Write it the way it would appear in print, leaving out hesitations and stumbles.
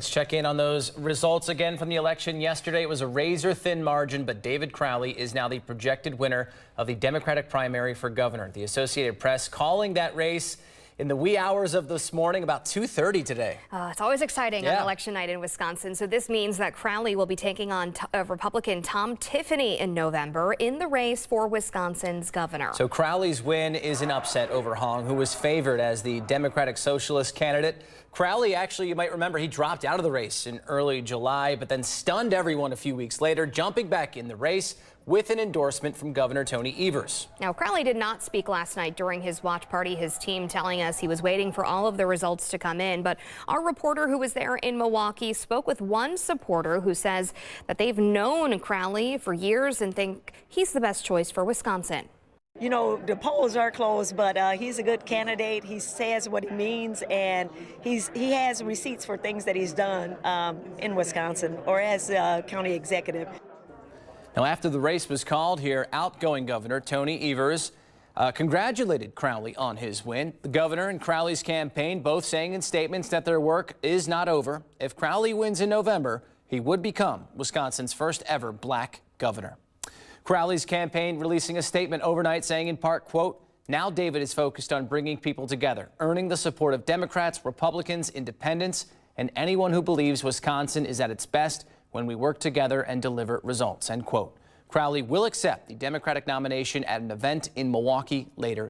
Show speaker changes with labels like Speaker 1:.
Speaker 1: Let's check in on those results again from the election yesterday. It was a razor-thin margin, but David Crowley is now the projected winner of the Democratic primary for governor. The Associated Press calling that race in the wee hours of this morning, about 2:30 today.
Speaker 2: It's always exciting on election night in Wisconsin. So this means that Crowley will be taking on Republican Tom Tiffany in November in the race for Wisconsin's governor.
Speaker 1: So Crowley's win is an upset over Hong, who was favored as the Democratic socialist candidate. Crowley, actually, you might remember, he dropped out of the race in early July, but then stunned everyone a few weeks later, jumping back in the race with an endorsement from Governor Tony Evers.
Speaker 2: Now, Crowley did not speak last night during his watch party, his team telling us he was waiting for all of the results to come in. But our reporter who was there in Milwaukee spoke with one supporter who says that they've known Crowley for years and think he's the best choice for Wisconsin.
Speaker 3: You know, the polls are closed, but he's a good candidate. He says what he means, and he has receipts for things that he's done in Wisconsin or as county executive.
Speaker 1: Now, after the race was called here, outgoing Governor Tony Evers congratulated Crowley on his win. The governor and Crowley's campaign both saying in statements that their work is not over. If Crowley wins in November, he would become Wisconsin's first ever black governor. Crowley's campaign releasing a statement overnight saying in part, quote, "Now David is focused on bringing people together, earning the support of Democrats, Republicans, independents, and anyone who believes Wisconsin is at its best when we work together and deliver results," end quote. Crowley will accept the Democratic nomination at an event in Milwaukee later.